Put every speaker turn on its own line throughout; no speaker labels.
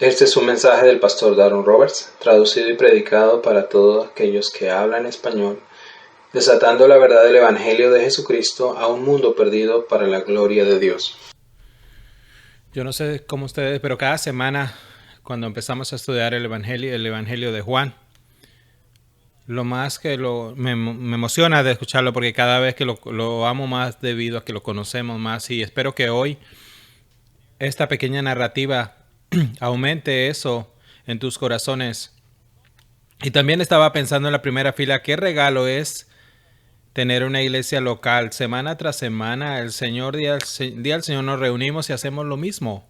Este es un mensaje del pastor Darren Roberts, traducido y predicado para todos aquellos que hablan español, desatando la verdad del Evangelio de Jesucristo a un mundo perdido para la gloria de Dios.
Yo no sé cómo ustedes, pero cada semana cuando empezamos a estudiar el Evangelio de Juan, lo más que me emociona de escucharlo porque cada vez que lo amo más debido a que lo conocemos más y espero que hoy esta pequeña narrativa aumente eso en tus corazones. Y también estaba pensando en la primera fila, qué regalo es tener una iglesia local. Semana tras semana, el Señor, día al Señor nos reunimos y hacemos lo mismo.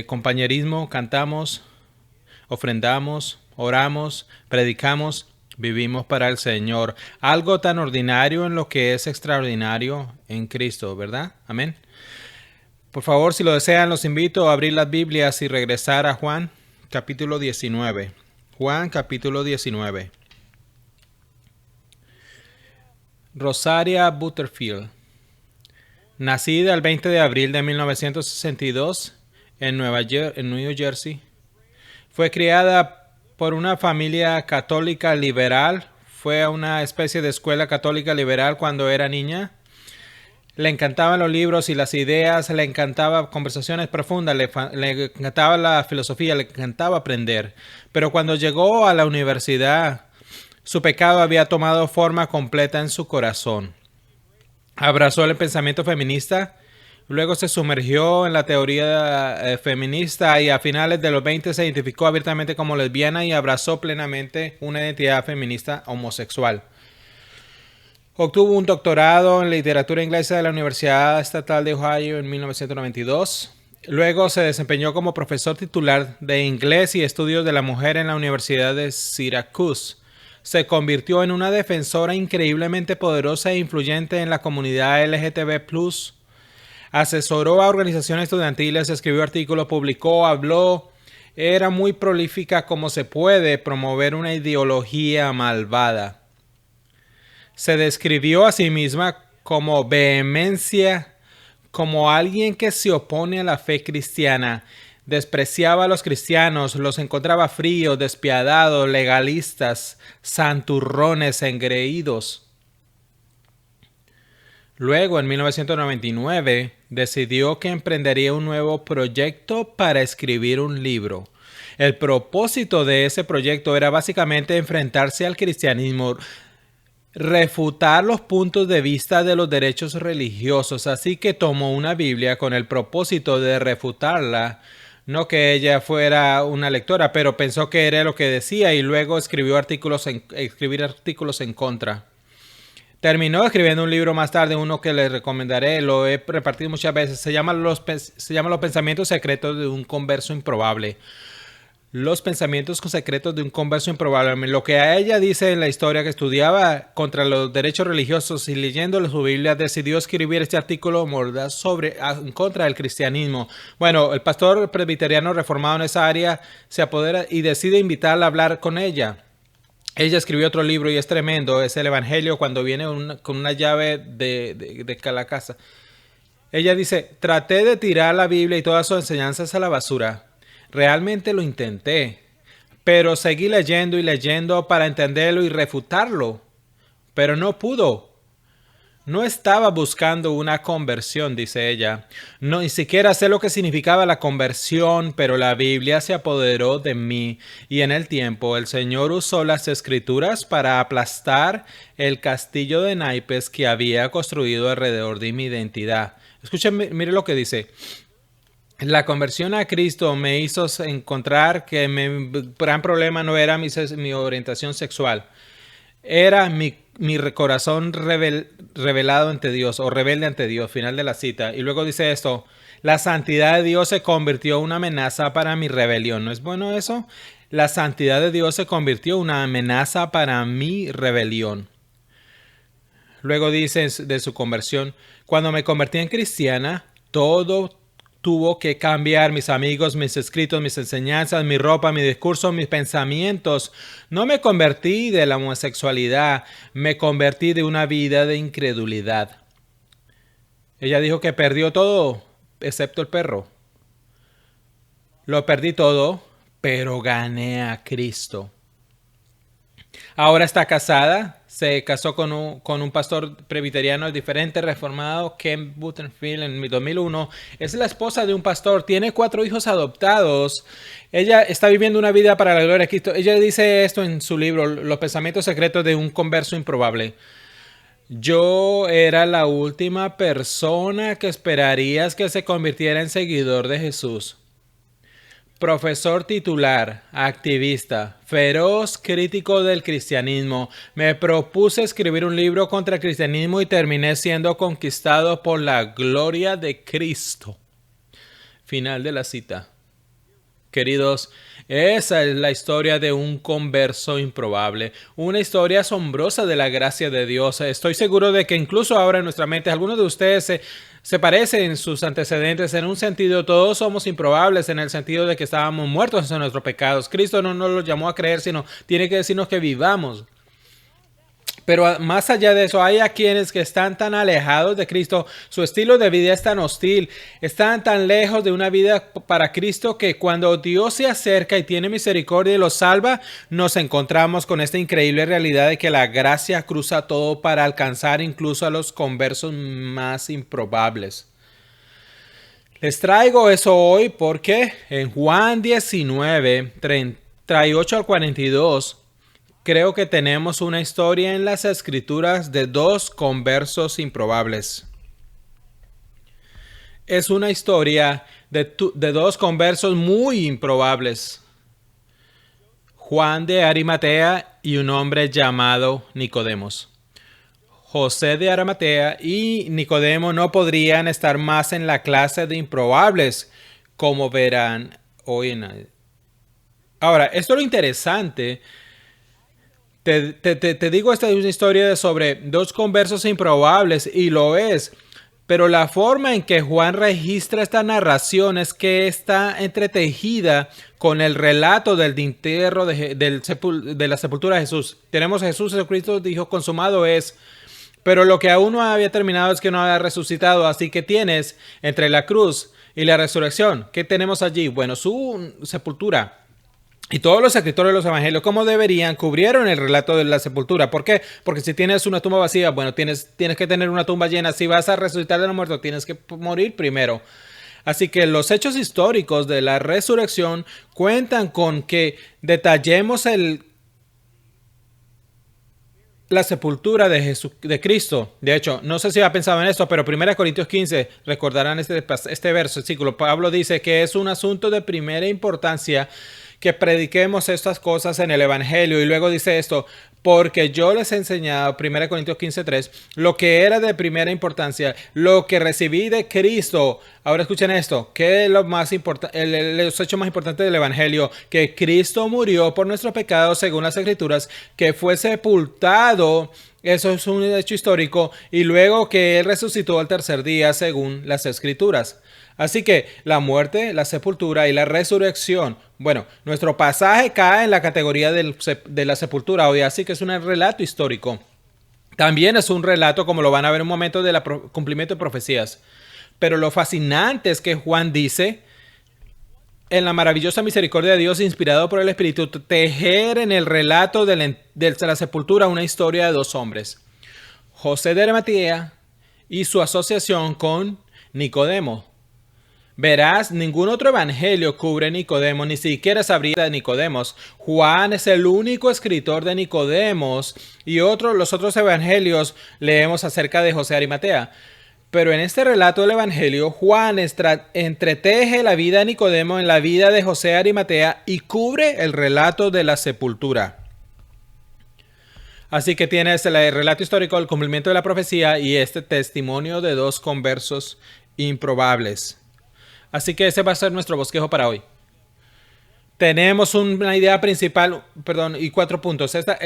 Compañerismo, cantamos, ofrendamos, oramos, predicamos, vivimos para el Señor. Algo tan ordinario en lo que es extraordinario en Cristo, ¿verdad? Amén. Por favor, si lo desean, los invito a abrir las Biblias y regresar a Juan capítulo 19. Juan capítulo 19. Rosaria Butterfield, nacida el 20 de abril de 1962 en New Jersey, fue criada por una familia católica liberal. Fue a una especie de escuela católica liberal cuando era niña. Le encantaban los libros y las ideas, le encantaban conversaciones profundas, le encantaba la filosofía, le encantaba aprender. Pero cuando llegó a la universidad, su pecado había tomado forma completa en su corazón. Abrazó el pensamiento feminista, luego se sumergió en la teoría feminista y a finales de los 20 se identificó abiertamente como lesbiana y abrazó plenamente una identidad feminista homosexual. Obtuvo un doctorado en literatura inglesa de la Universidad Estatal de Ohio en 1992. Luego se desempeñó como profesor titular de inglés y estudios de la mujer en la Universidad de Syracuse. Se convirtió en una defensora increíblemente poderosa e influyente en la comunidad LGTB+. Asesoró a organizaciones estudiantiles, escribió artículos, publicó, habló. Era muy prolífica como se puede promover una ideología malvada. Se describió a sí misma como vehemencia, como alguien que se opone a la fe cristiana. Despreciaba a los cristianos, los encontraba fríos, despiadados, legalistas, santurrones, engreídos. Luego, en 1999, decidió que emprendería un nuevo proyecto para escribir un libro. El propósito de ese proyecto era básicamente enfrentarse al cristianismo, refutar los puntos de vista de los derechos religiosos, así que tomó una Biblia con el propósito de refutarla. No que ella fuera una lectora, pero pensó que era lo que decía y luego escribió escribir artículos en contra. Terminó escribiendo un libro más tarde, uno que les recomendaré, lo he repartido muchas veces, se llama Los pensamientos secretos de un converso improbable. Los pensamientos secretos de un converso improbable. Lo que a ella dice en la historia, que estudiaba contra los derechos religiosos y leyendo su Biblia decidió escribir este artículo mordaz en contra del cristianismo. Bueno, el pastor presbiteriano reformado en esa área se apodera y decide invitarla a hablar con ella. Ella escribió otro libro y es tremendo, es el Evangelio cuando viene con una llave de la casa. Ella dice, traté de tirar la Biblia y todas sus enseñanzas a la basura. Realmente lo intenté, pero seguí leyendo y leyendo para entenderlo y refutarlo. Pero no pudo. No estaba buscando una conversión, dice ella. No, ni siquiera sé lo que significaba la conversión, pero la Biblia se apoderó de mí y en el tiempo el Señor usó las escrituras para aplastar el castillo de naipes que había construido alrededor de mi identidad. Escuchen, mire lo que dice. La conversión a Cristo me hizo encontrar que mi gran problema no era mi orientación sexual. Era mi corazón revelado ante Dios o rebelde ante Dios, final de la cita. Y luego dice esto, la santidad de Dios se convirtió en una amenaza para mi rebelión. ¿No es bueno eso? La santidad de Dios se convirtió en una amenaza para mi rebelión. Luego dice de su conversión, cuando me convertí en cristiana, todo tuvo que cambiar: mis amigos, mis escritos, mis enseñanzas, mi ropa, mi discurso, mis pensamientos. No me convertí de la homosexualidad, me convertí de una vida de incredulidad. Ella dijo que perdió todo, excepto el perro. Lo perdí todo, pero gané a Cristo. Ahora está casada, se casó con un pastor presbiteriano diferente, reformado, Ken Butterfield, en 2001. Es la esposa de un pastor, tiene 4 hijos adoptados. Ella está viviendo una vida para la gloria de Cristo. Ella dice esto en su libro, Los pensamientos secretos de un converso improbable. Yo era la última persona que esperarías que se convirtiera en seguidor de Jesús. Profesor titular, activista, feroz crítico del cristianismo, me propuse escribir un libro contra el cristianismo y terminé siendo conquistado por la gloria de Cristo. Final de la cita. Queridos, esa es la historia de un converso improbable, una historia asombrosa de la gracia de Dios. Estoy seguro de que incluso ahora en nuestra mente algunos de ustedes se parecen en sus antecedentes. En un sentido, todos somos improbables en el sentido de que estábamos muertos en nuestros pecados. Cristo no nos lo llamó a creer, sino tiene que decirnos que vivamos. Pero más allá de eso, hay a quienes que están tan alejados de Cristo, su estilo de vida es tan hostil, están tan lejos de una vida para Cristo que cuando Dios se acerca y tiene misericordia y los salva, nos encontramos con esta increíble realidad de que la gracia cruza todo para alcanzar incluso a los conversos más improbables. Les traigo eso hoy porque en Juan 19, 38 al 42, creo que tenemos una historia en las Escrituras de 2 conversos improbables. Es una historia de 2 conversos muy improbables. Juan de Arimatea y un hombre llamado Nicodemos. José de Arimatea y Nicodemo no podrían estar más en la clase de improbables, como verán hoy en... Ahora, esto es lo interesante. Te digo, esta es una historia sobre 2 conversos improbables, y lo es. Pero la forma en que Juan registra esta narración es que está entretejida con el relato del entierro de la sepultura de Jesús. Tenemos a Jesús, Jesucristo dijo, consumado es. Pero lo que aún no había terminado es que no había resucitado. Así que tienes entre la cruz y la resurrección. ¿Qué tenemos allí? Bueno, su sepultura. Y todos los escritores de los evangelios, como deberían, cubrieron el relato de la sepultura. ¿Por qué? Porque si tienes una tumba vacía, bueno, tienes que tener una tumba llena. Si vas a resucitar de los muertos, tienes que morir primero. Así que los hechos históricos de la resurrección cuentan con que detallemos la sepultura de Cristo. De hecho, no sé si ha pensado en esto, pero 1 Corintios 15, recordarán este versículo. Pablo dice que es un asunto de primera importancia que prediquemos estas cosas en el evangelio, y luego dice esto: porque yo les he enseñado, 1 Corintios 15:3, lo que era de primera importancia, lo que recibí de Cristo. Ahora escuchen esto, que es lo más importante, los hechos más importantes del evangelio: que Cristo murió por nuestros pecados según las escrituras, que fue sepultado, eso es un hecho histórico, y luego que Él resucitó al tercer día según las escrituras. Así que la muerte, la sepultura y la resurrección. Bueno, nuestro pasaje cae en la categoría de la sepultura hoy, así que es un relato histórico. También es un relato, como lo van a ver en un momento, del cumplimiento de profecías. Pero lo fascinante es que Juan dice, en la maravillosa misericordia de Dios, inspirado por el Espíritu, tejer en el relato de la sepultura una historia de 2 hombres. José de Arimatea y su asociación con Nicodemo. Verás, ningún otro evangelio cubre Nicodemo, ni siquiera sabría de Nicodemos. Juan es el único escritor de Nicodemos, y los otros evangelios leemos acerca de José de Arimatea. Pero en este relato del evangelio, Juan entreteje la vida de Nicodemo en la vida de José de Arimatea y cubre el relato de la sepultura. Así que tienes el relato histórico, el cumplimiento de la profecía y este testimonio de 2 conversos improbables. Así que ese va a ser nuestro bosquejo para hoy. Tenemos una idea principal, y 4 puntos. Esta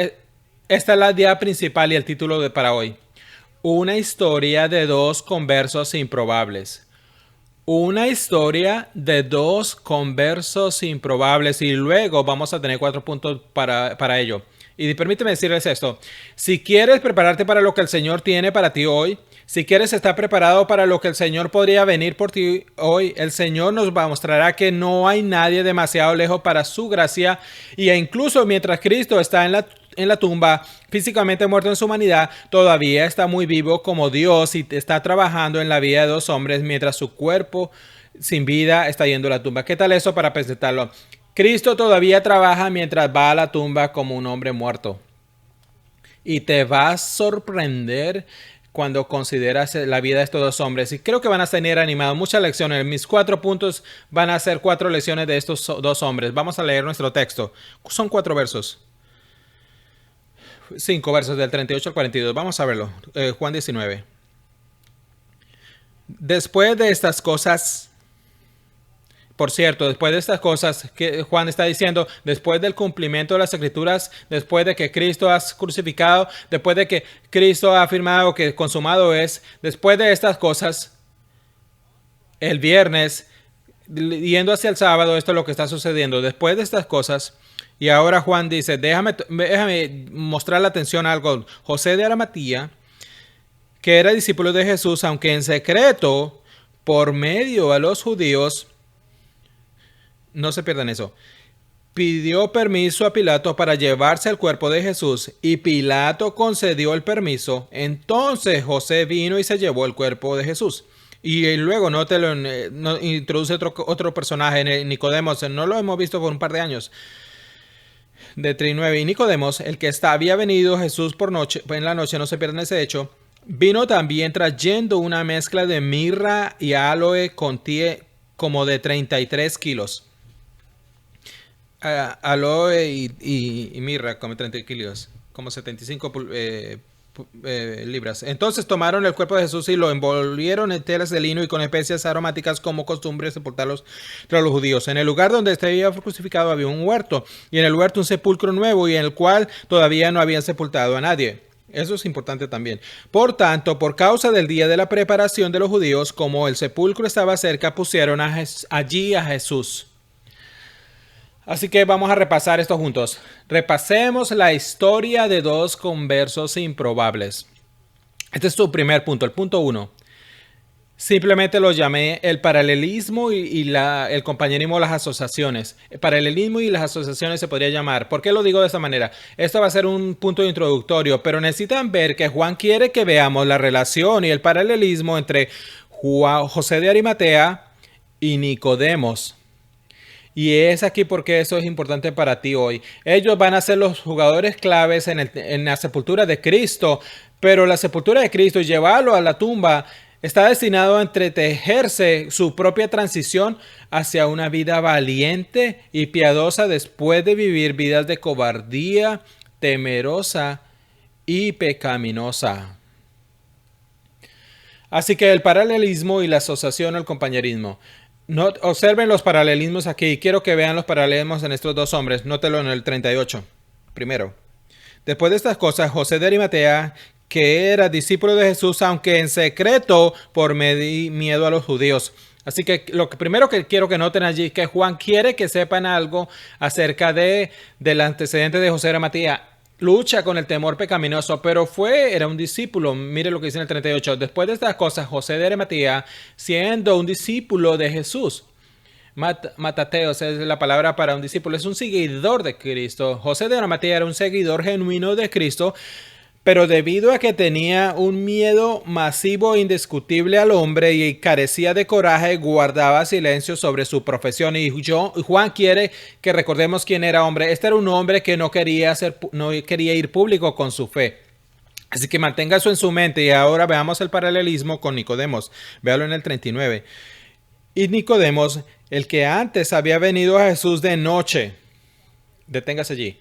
es la idea principal y el título para hoy. Una historia de 2 conversos improbables. Una historia de 2 conversos improbables. Y luego vamos a tener 4 puntos para ello. Y permíteme decirles esto: si quieres prepararte para lo que el Señor tiene para ti hoy, Si quieres estar preparado para lo que el Señor podría venir por ti hoy, el Señor nos mostrará que no hay nadie demasiado lejos para su gracia, y incluso mientras Cristo está en la tumba, físicamente muerto en su humanidad, todavía está muy vivo como Dios y está trabajando en la vida de dos hombres mientras su cuerpo sin vida está yendo a la tumba. ¿Qué tal eso para presentarlo? Cristo todavía trabaja mientras va a la tumba como un hombre muerto. Y te va a sorprender cuando consideras la vida de estos dos hombres. Y creo que van a tener animado muchas lecciones. Mis 4 puntos van a ser 4 lecciones de estos dos hombres. Vamos a leer nuestro texto. Son 4 versos. 5 versos del 38 al 42. Vamos a verlo. Juan 19. Después de estas cosas... Por cierto, después de estas cosas que Juan está diciendo, después del cumplimiento de las Escrituras, después de que Cristo ha crucificado, después de que Cristo ha afirmado que consumado es, después de estas cosas, el viernes, yendo hacia el sábado, esto es lo que está sucediendo. Después de estas cosas, y ahora Juan dice, déjame mostrar la atención a algo. José de Arimatea, que era discípulo de Jesús, aunque en secreto, por medio a los judíos, no se pierdan eso, pidió permiso a Pilato para llevarse el cuerpo de Jesús, y Pilato concedió el permiso. Entonces José vino y se llevó el cuerpo de Jesús. Y luego introduce otro personaje, Nicodemos. No lo hemos visto por un par de años. De 39. Y Nicodemos, el que había venido Jesús en la noche, no se pierdan ese hecho, vino también trayendo una mezcla de mirra y aloe como de 33 kilos. Aloe y mirra como 30 kilos, como 75 libras. Entonces tomaron el cuerpo de Jesús y lo envolvieron en telas de lino y con especias aromáticas, como costumbre sepultarlos entre los judíos. En el lugar donde estaba crucificado había un huerto, y en el huerto un sepulcro nuevo, y en el cual todavía no habían sepultado a nadie. Eso es importante también. Por tanto, por causa del día de la preparación de los judíos, como el sepulcro estaba cerca, pusieron allí a Jesús. Así que vamos a repasar esto juntos. Repasemos la historia de dos conversos improbables. Este es tu primer punto, el punto 1. Simplemente lo llamé el paralelismo y el compañerismo, las asociaciones. El paralelismo y las asociaciones se podría llamar. ¿Por qué lo digo de esta manera? Esto va a ser un punto introductorio, pero necesitan ver que Juan quiere que veamos la relación y el paralelismo entre José de Arimatea y Nicodemos. Y es aquí porque eso es importante para ti hoy. Ellos van a ser los jugadores claves en la sepultura de Cristo, pero la sepultura de Cristo y llevarlo a la tumba está destinado a entretejerse su propia transición hacia una vida valiente y piadosa después de vivir vidas de cobardía, temerosa y pecaminosa. Así que el paralelismo y la asociación al compañerismo. Observen los paralelismos aquí. Quiero que vean los paralelismos en estos dos hombres. Nótelo en el 38. Primero. Después de estas cosas, José de Arimatea, que era discípulo de Jesús, aunque en secreto por miedo a los judíos. Así que lo primero que quiero que noten allí es que Juan quiere que sepan algo acerca del antecedente de José de Arimatea. Lucha con el temor pecaminoso, pero era un discípulo. Mire lo que dice en el 38. Después de estas cosas, José de Arimatea, siendo un discípulo de Jesús. Matateos es la palabra para un discípulo, es un seguidor de Cristo. José de Arimatea era un seguidor genuino de Cristo, pero debido a que tenía un miedo masivo e indiscutible al hombre y carecía de coraje, guardaba silencio sobre su profesión. Y Juan quiere que recordemos quién era hombre. Este era un hombre que no quería ir público con su fe. Así que mantenga eso en su mente. Y ahora veamos el paralelismo con Nicodemos. Véalo en el 39. Y Nicodemos, el que antes había venido a Jesús de noche. Deténgase allí.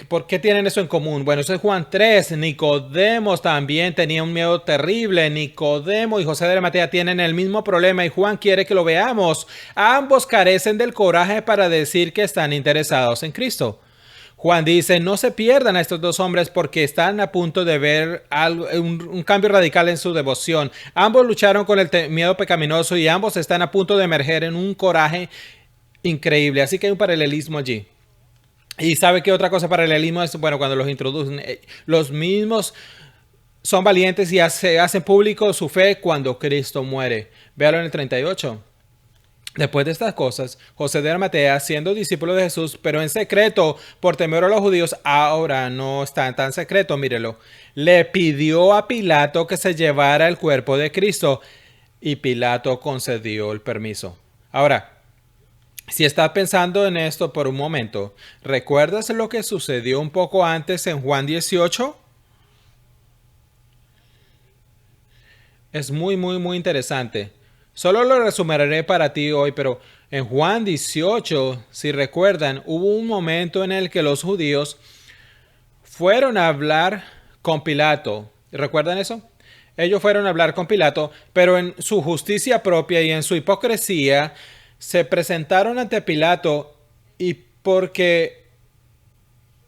¿Por qué tienen eso en común? Bueno, eso es Juan 3. Nicodemos también tenía un miedo terrible. Nicodemo y José de Arimatea tienen el mismo problema y Juan quiere que lo veamos. Ambos carecen del coraje para decir que están interesados en Cristo. Juan dice, no se pierdan a estos dos hombres porque están a punto de ver un cambio radical en su devoción. Ambos lucharon con el miedo pecaminoso y ambos están a punto de emerger en un coraje increíble. Así que hay un paralelismo allí. ¿Y sabe qué otra cosa paralelismo es? Bueno, cuando los introducen, los mismos son valientes y hacen público su fe cuando Cristo muere. Véalo en el 38. Después de estas cosas, José de Arimatea, siendo discípulo de Jesús, pero en secreto, por temor a los judíos, ahora no está tan secreto, mírelo, le pidió a Pilato que se llevara el cuerpo de Cristo y Pilato concedió el permiso. Ahora, si estás pensando en esto por un momento, ¿recuerdas lo que sucedió un poco antes en Juan 18? Es muy interesante. Solo lo resumiré para ti hoy, pero en Juan 18, si recuerdan, hubo un momento en el que los judíos fueron a hablar con Pilato. ¿Recuerdan eso? Ellos fueron a hablar con Pilato, pero en su justicia propia y en su hipocresía se presentaron ante Pilato y porque...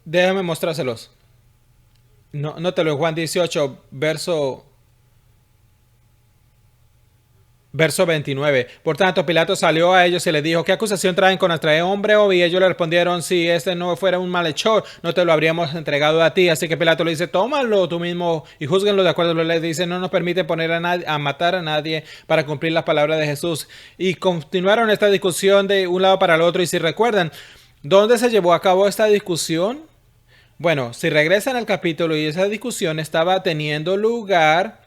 Déjame mostrárselos. No te lo en Juan 18, Verso 29. Por tanto, Pilato salió a ellos y les dijo, ¿qué acusación traen contra este hombre? Y ellos le respondieron, si este no fuera un malhechor, no te lo habríamos entregado a ti. Así que Pilato le dice, tómalo tú mismo y júzguenlo de acuerdo a lo que le dice. No nos permite poner a matar a nadie para cumplir las palabras de Jesús. Y continuaron esta discusión de un lado para el otro. Y si recuerdan, ¿dónde se llevó a cabo esta discusión? Bueno, si regresan al capítulo y esa discusión estaba teniendo lugar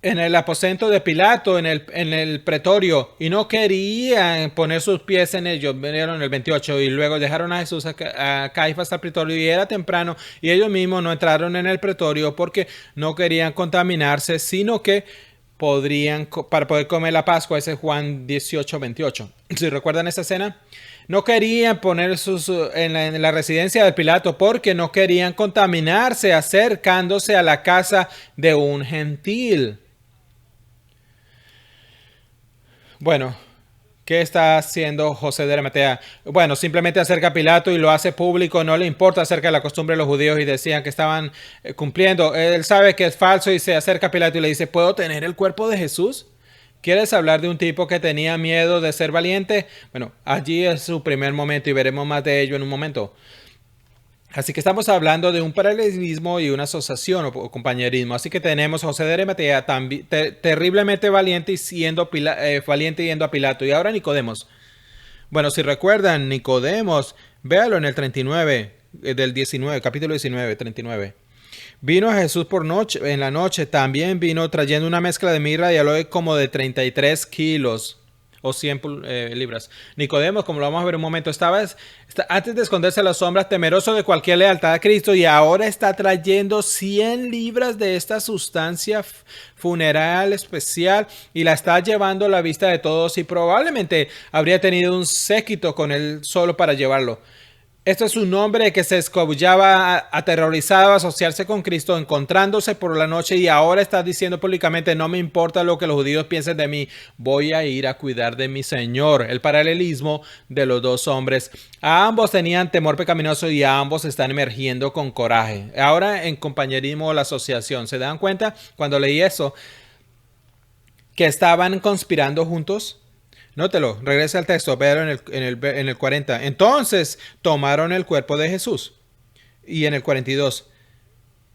en el aposento de Pilato, en el pretorio, y no querían poner sus pies en ellos. Vinieron en el 28 y luego dejaron a Jesús a Caifás al pretorio y era temprano y ellos mismos no entraron en el pretorio porque no querían contaminarse, sino que podrían, para poder comer la Pascua. Ese es Juan 18-28. ¿Si recuerdan esa escena? No querían poner en la residencia de Pilato porque no querían contaminarse acercándose a la casa de un gentil. Bueno, ¿qué está haciendo José de Arimatea? Bueno, simplemente acerca a Pilato y lo hace público, no le importa acerca de la costumbre de los judíos y decían que estaban cumpliendo. Él sabe que es falso y se acerca a Pilato y le dice, ¿puedo tener el cuerpo de Jesús? ¿Quieres hablar de un tipo que tenía miedo de ser valiente? Bueno, allí es su primer momento y veremos más de ello en un momento. Así que estamos hablando de un paralelismo y una asociación o compañerismo. Así que tenemos a José de Arimatea terriblemente valiente valiente yendo a Pilato. Y ahora Nicodemos. Bueno, si recuerdan, Nicodemos, véalo en el 39 del 19, capítulo 19, 39. Vino a Jesús en la noche, también vino trayendo una mezcla de mirra y aloe como de 33 kilos o 100 libras. Nicodemos, como lo vamos a ver en un momento, estaba antes de esconderse a las sombras, temeroso de cualquier lealtad a Cristo, y ahora está trayendo 100 libras de esta sustancia funeral especial y la está llevando a la vista de todos, y probablemente habría tenido un séquito con él solo para llevarlo. Este es un hombre que se escabullaba, aterrorizado a asociarse con Cristo, encontrándose por la noche, y ahora está diciendo públicamente, no me importa lo que los judíos piensen de mí, voy a ir a cuidar de mi Señor. El paralelismo de los dos hombres. A ambos tenían temor pecaminoso y a ambos están emergiendo con coraje. Ahora en compañerismo, la asociación. ¿Se dan cuenta cuando leí eso? Que estaban conspirando juntos. Nótelo, regresa al texto, véalo en el 40. Entonces tomaron el cuerpo de Jesús. Y en el 42.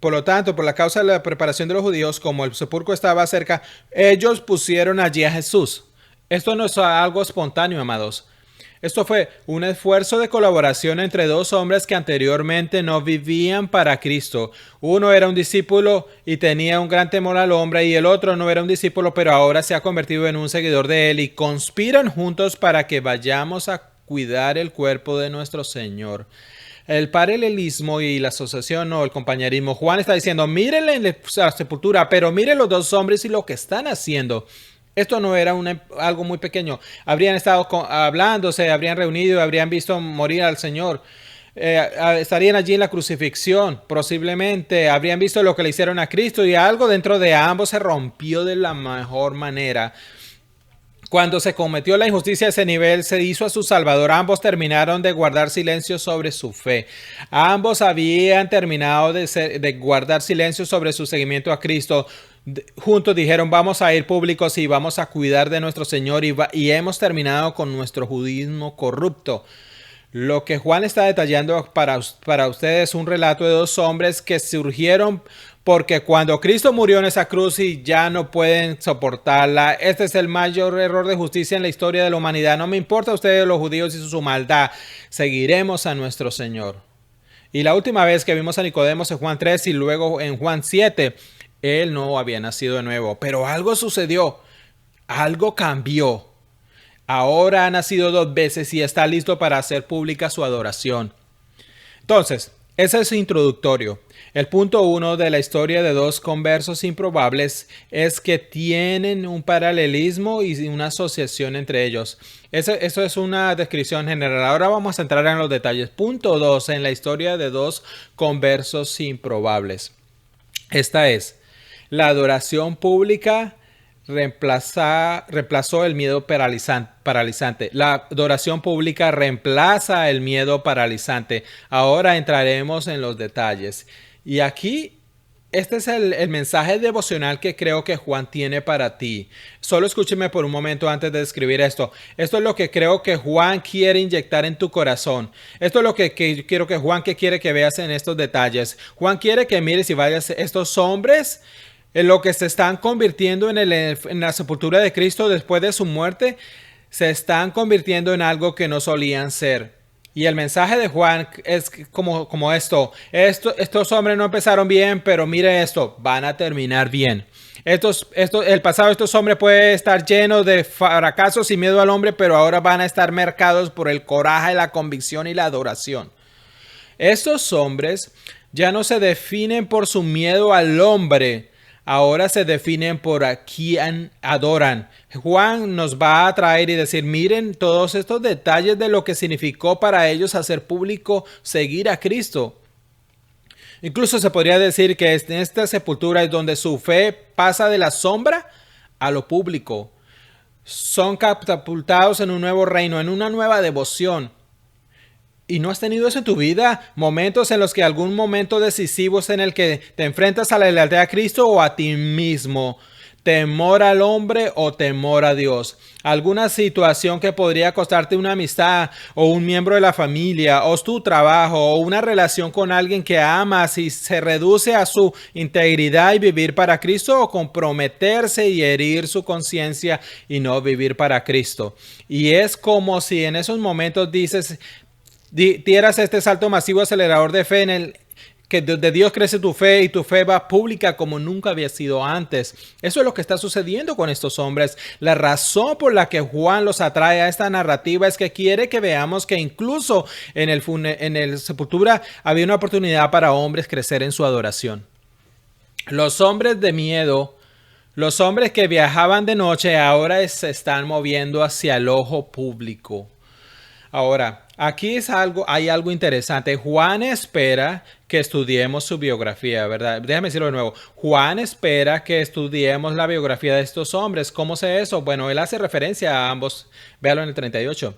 Por lo tanto, por la causa de la preparación de los judíos, como el sepulcro estaba cerca, ellos pusieron allí a Jesús. Esto no es algo espontáneo, amados. Esto fue un esfuerzo de colaboración entre dos hombres que anteriormente no vivían para Cristo. Uno era un discípulo y tenía un gran temor al hombre, y el otro no era un discípulo, pero ahora se ha convertido en un seguidor de él, y conspiran juntos para que vayamos a cuidar el cuerpo de nuestro Señor. El paralelismo y la asociación o el compañerismo. Juan está diciendo, mírenle la sepultura, pero miren los dos hombres y lo que están haciendo. Esto no era algo muy pequeño. Habrían estado hablando, se habrían reunido, habrían visto morir al Señor. Estarían allí en la crucifixión, posiblemente. Habrían visto lo que le hicieron a Cristo, y algo dentro de ambos se rompió de la mejor manera. Cuando se cometió la injusticia a ese nivel, se hizo a su Salvador. Ambos terminaron de guardar silencio sobre su fe. Ambos habían terminado de guardar silencio sobre su seguimiento a Cristo. Juntos dijeron, vamos a ir públicos y vamos a cuidar de nuestro Señor, y hemos terminado con nuestro judaísmo corrupto. Lo que Juan está detallando para ustedes es un relato de dos hombres que surgieron porque cuando Cristo murió en esa cruz y ya no pueden soportarla. Este es el mayor error de justicia en la historia de la humanidad. No me importa a ustedes los judíos y su maldad. Seguiremos a nuestro Señor. Y la última vez que vimos a Nicodemo en Juan 3 y luego en Juan 7, él no había nacido de nuevo. Pero algo sucedió. Algo cambió. Ahora ha nacido 2 veces y está listo para hacer pública su adoración. Entonces, ese es introductorio. El punto 1 de la historia de dos conversos improbables es que tienen un paralelismo y una asociación entre ellos. Eso es una descripción general. Ahora vamos a entrar en los detalles. Punto 2 en la historia de dos conversos improbables. Esta es la adoración pública reemplazó el miedo paralizante. La adoración pública reemplaza el miedo paralizante. Ahora entraremos en los detalles. Y aquí, este es el mensaje devocional que creo que Juan tiene para ti. Solo escúcheme por un momento antes de escribir esto. Esto es lo que creo que Juan quiere inyectar en tu corazón. Esto es lo que quiero que Juan quiere que veas en estos detalles. Juan quiere que mires y vayas estos hombres en lo que se están convirtiendo en la sepultura de Cristo después de su muerte, se están convirtiendo en algo que no solían ser. Y el mensaje de Juan es como esto. Estos hombres no empezaron bien, pero mire esto, van a terminar bien. El pasado de estos hombres puede estar lleno de fracasos y miedo al hombre, pero ahora van a estar marcados por el coraje, la convicción y la adoración. Estos hombres ya no se definen por su miedo al hombre, ahora se definen por a quién adoran. Juan nos va a traer y decir, miren todos estos detalles de lo que significó para ellos hacer público seguir a Cristo. Incluso se podría decir que en esta sepultura es donde su fe pasa de la sombra a lo público. Son catapultados en un nuevo reino, en una nueva devoción. ¿Y no has tenido eso en tu vida? Momentos en los que algún momento decisivo es en el que te enfrentas a la lealtad a Cristo o a ti mismo. Temor al hombre o temor a Dios. Alguna situación que podría costarte una amistad o un miembro de la familia o tu trabajo o una relación con alguien que amas y se reduce a su integridad y vivir para Cristo o comprometerse y herir su conciencia y no vivir para Cristo. Y es como si en esos momentos dieras este salto masivo acelerador de fe en el que de Dios crece tu fe y tu fe va pública como nunca había sido antes. Eso es lo que está sucediendo con estos hombres. La razón por la que Juan los atrae a esta narrativa es que quiere que veamos que incluso en el sepultura había una oportunidad para hombres crecer en su adoración. Los hombres de miedo, los hombres que viajaban de noche ahora se están moviendo hacia el ojo público. Ahora, aquí hay algo interesante. Juan espera que estudiemos su biografía, ¿verdad? Déjame decirlo de nuevo. Juan espera que estudiemos la biografía de estos hombres. ¿Cómo sé eso? Bueno, él hace referencia a ambos. Véalo en el 38.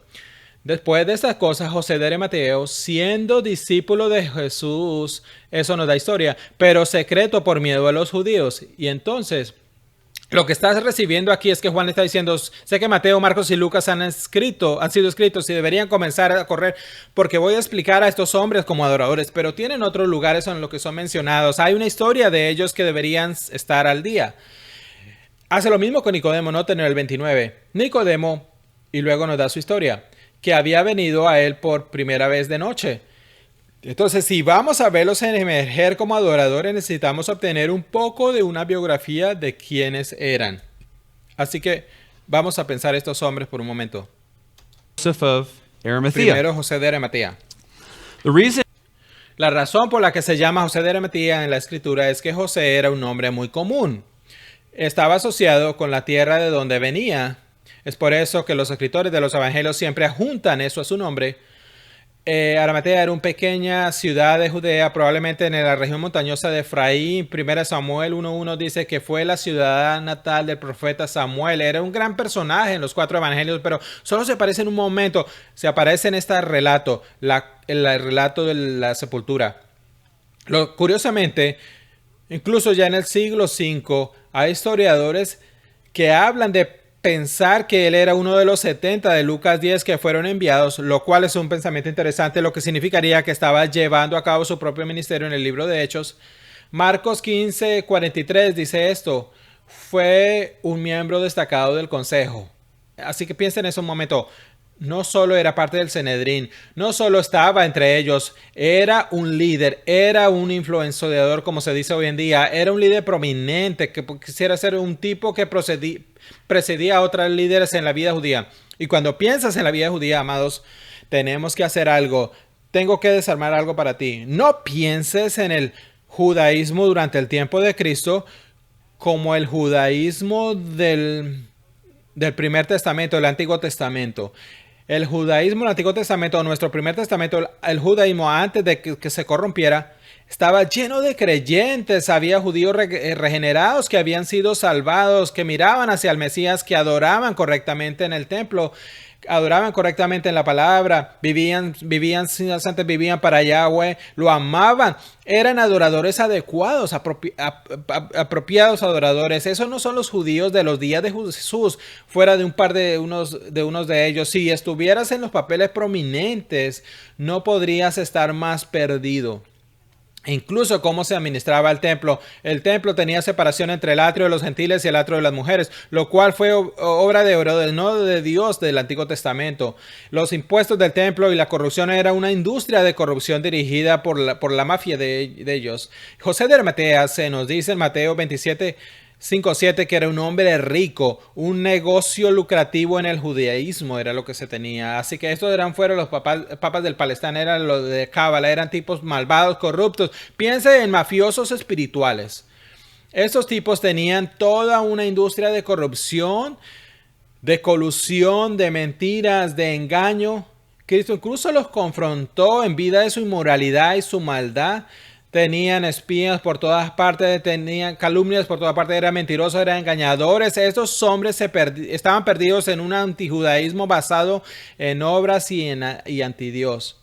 Después de estas cosas, José de Arimatea, siendo discípulo de Jesús, eso nos da historia, pero secreto por miedo a los judíos. Y entonces, lo que estás recibiendo aquí es que Juan está diciendo, sé que Mateo, Marcos y Lucas han sido escritos y deberían comenzar a correr porque voy a explicar a estos hombres como adoradores, pero tienen otros lugares en los que son mencionados. Hay una historia de ellos que deberían estar al día. Hace lo mismo con Nicodemo, noten en el 29. Nicodemo, y luego nos da su historia, que había venido a él por primera vez de noche. Entonces, si vamos a verlos emerger como adoradores, necesitamos obtener un poco de una biografía de quiénes eran. Así que vamos a pensar estos hombres por un momento.
Joseph of Arimathea.
Primero, José de Arimatea. La razón por la que se llama José de Arimatea en la escritura es que José era un nombre muy común. Estaba asociado con la tierra de donde venía. Es por eso que los escritores de los evangelios siempre adjuntan eso a su nombre. Arimatea era una pequeña ciudad de Judea, probablemente en la región montañosa de Efraín. 1 Samuel 1:1 dice que fue la ciudad natal del profeta Samuel. Era un gran personaje en los 4 evangelios, pero solo se aparece en un momento. Se aparece en este relato, el relato de la sepultura. Curiosamente, incluso ya en el siglo V, hay historiadores que hablan de pensar que él era uno de los 70 de Lucas 10 que fueron enviados, lo cual es un pensamiento interesante, lo que significaría que estaba llevando a cabo su propio ministerio en el libro de Hechos. Marcos 15:43 dice esto: fue un miembro destacado del consejo. Así que piensen en eso un momento. No solo era parte del Sanedrín, no solo estaba entre ellos, era un líder, era un influenciador, como se dice hoy en día, era un líder prominente, que quisiera ser un tipo que precedía a otros líderes en la vida judía. Y cuando piensas en la vida judía, amados, tenemos que hacer algo. Tengo que desarmar algo para ti. No pienses en el judaísmo durante el tiempo de Cristo como el judaísmo del primer testamento, del Antiguo Testamento. El judaísmo del Antiguo Testamento, nuestro primer testamento, el judaísmo antes de que se corrompiera, estaba lleno de creyentes. Había judíos regenerados que habían sido salvados, que miraban hacia el Mesías, que adoraban correctamente en el templo, adoraban correctamente en la palabra, vivían para Yahweh, lo amaban, eran adoradores adecuados, apropiados adoradores. Esos no son los judíos de los días de Jesús, fuera de un par de unos de ellos. Si estuvieras en los papeles prominentes, no podrías estar más perdido. Incluso cómo se administraba el templo. El templo tenía separación entre el atrio de los gentiles y el atrio de las mujeres, lo cual fue obra de Herodes, no de Dios, del Antiguo Testamento. Los impuestos del templo y la corrupción era una industria de corrupción dirigida por la mafia de ellos. José de Arimatea se nos dice en Mateo 27:5-7 que era un hombre rico, un negocio lucrativo en el judaísmo era lo que se tenía. Así que estos fueron los papas del Palestina, eran los de Cábala, eran tipos malvados, corruptos. Piense en mafiosos espirituales. Estos tipos tenían toda una industria de corrupción, de colusión, de mentiras, de engaño. Cristo incluso los confrontó en vida de su inmoralidad y su maldad. Tenían espías por todas partes, tenían calumnias por todas partes, eran mentirosos, eran engañadores. Estos hombres estaban perdidos en un antijudaísmo basado en obras y antidios.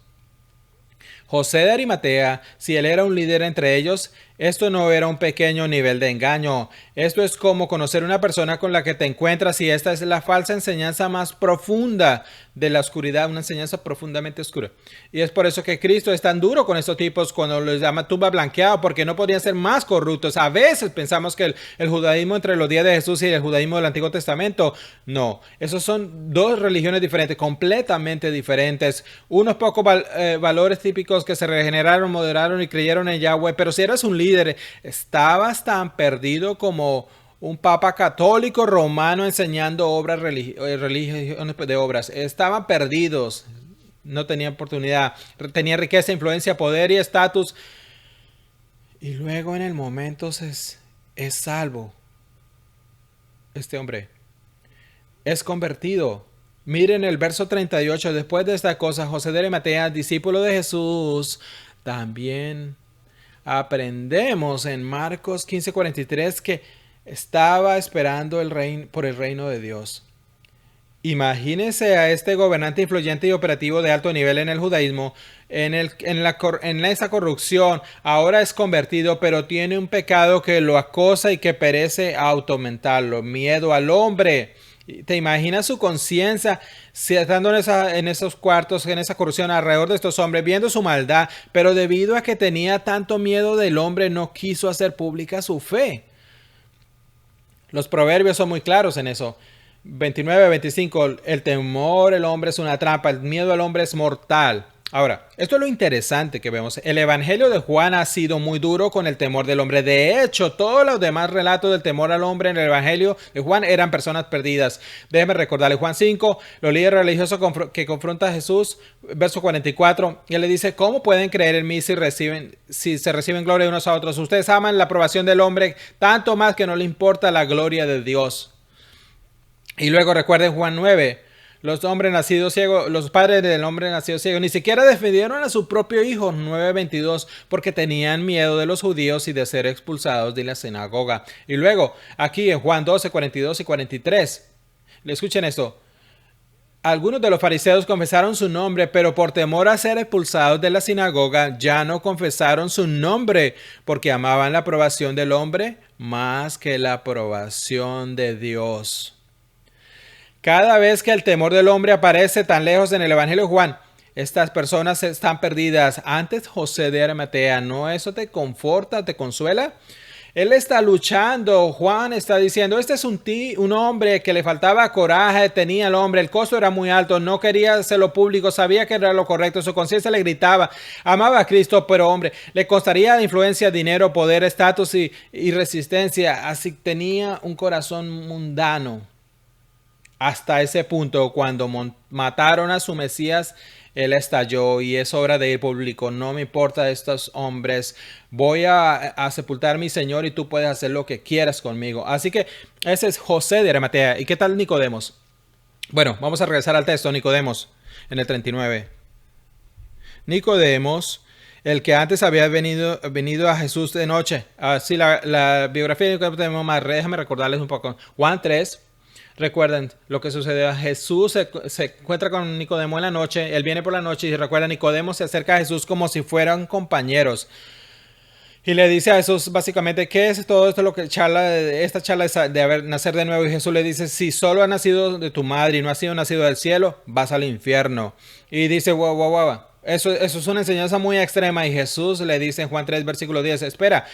José de Arimatea, si él era un líder entre ellos, esto no era un pequeño nivel de engaño. Esto es como conocer una persona con la que te encuentras y esta es la falsa enseñanza más profunda de la oscuridad, una enseñanza profundamente oscura. Y es por eso que Cristo es tan duro con estos tipos cuando los llama tumba blanqueada, porque no podían ser más corruptos. A veces pensamos que el judaísmo entre los días de Jesús y el judaísmo del Antiguo Testamento, no. Esos son dos religiones diferentes, completamente diferentes. Unos pocos valores típicos que se regeneraron, moderaron y creyeron en Yahweh, pero si eras un líder, estabas tan perdido como un papa católico romano enseñando obras religiones de obras. Estaban perdidos, no tenían oportunidad, tenían riqueza, influencia, poder y estatus. Y luego en el momento es salvo. Este hombre es convertido. Miren el verso 38. Después de esta cosa, José de Arimatea, discípulo de Jesús, también aprendemos en Marcos 15:43 que estaba esperando por el reino de Dios. Imagínense a este gobernante influyente y operativo de alto nivel en el judaísmo, en esa corrupción. Ahora es convertido, pero tiene un pecado que lo acosa y que perece a aumentarlo. Miedo al hombre. ¿Te imaginas su conciencia estando en esos cuartos, en esa corrupción alrededor de estos hombres, viendo su maldad? Pero debido a que tenía tanto miedo del hombre, no quiso hacer pública su fe. Los proverbios son muy claros en eso. 29-25, el temor al hombre es una trampa, el miedo al hombre es mortal. Ahora, esto es lo interesante que vemos. El evangelio de Juan ha sido muy duro con el temor del hombre. De hecho, todos los demás relatos del temor al hombre en el evangelio de Juan eran personas perdidas. Déjeme recordarle Juan 5, los líderes religiosos que confrontan a Jesús, verso 44, y él le dice: ¿cómo pueden creer en mí si se reciben gloria unos a otros? Ustedes aman la aprobación del hombre tanto más que no le importa la gloria de Dios. Y luego recuerden Juan 9. Los padres del hombre nacido ciego, ni siquiera defendieron a su propio hijo, 9:22, porque tenían miedo de los judíos y de ser expulsados de la sinagoga. Y luego, aquí en Juan 12, 42 y 43, escuchen esto. Algunos de los fariseos confesaron su nombre, pero por temor a ser expulsados de la sinagoga, ya no confesaron su nombre, porque amaban la aprobación del hombre más que la aprobación de Dios. Cada vez que el temor del hombre aparece tan lejos en el Evangelio de Juan, estas personas están perdidas. Antes José de Arimatea, ¿no eso te conforta, te consuela? Él está luchando. Juan está diciendo, este es un hombre que le faltaba coraje, tenía el hombre, el costo era muy alto, no quería hacerlo público, sabía que era lo correcto, su conciencia le gritaba, amaba a Cristo, pero hombre, le costaría influencia, dinero, poder, estatus y resistencia, así tenía un corazón mundano. Hasta ese punto, cuando mataron a su Mesías, él estalló y es hora de ir público. No me importa estos hombres. Voy a sepultar a mi Señor y tú puedes hacer lo que quieras conmigo. Así que ese es José de Arimatea. ¿Y qué tal Nicodemos? Bueno, vamos a regresar al texto. Nicodemos en el 39. Nicodemos, el que antes había venido a Jesús de noche. Sí, la biografía de Nicodemo, déjame recordarles un poco. Juan 3. Recuerden lo que sucedió. Jesús se encuentra con Nicodemo en la noche. Él viene por la noche y recuerda, Nicodemo se acerca a Jesús como si fueran compañeros. Y le dice a Jesús básicamente, ¿qué es todo esto lo que esta charla de haber nacer de nuevo? Y Jesús le dice, si solo has nacido de tu madre y no has sido nacido del cielo, vas al infierno. Y dice, wow. Eso es una enseñanza muy extrema y Jesús le dice en Juan 3, versículo 10, espera,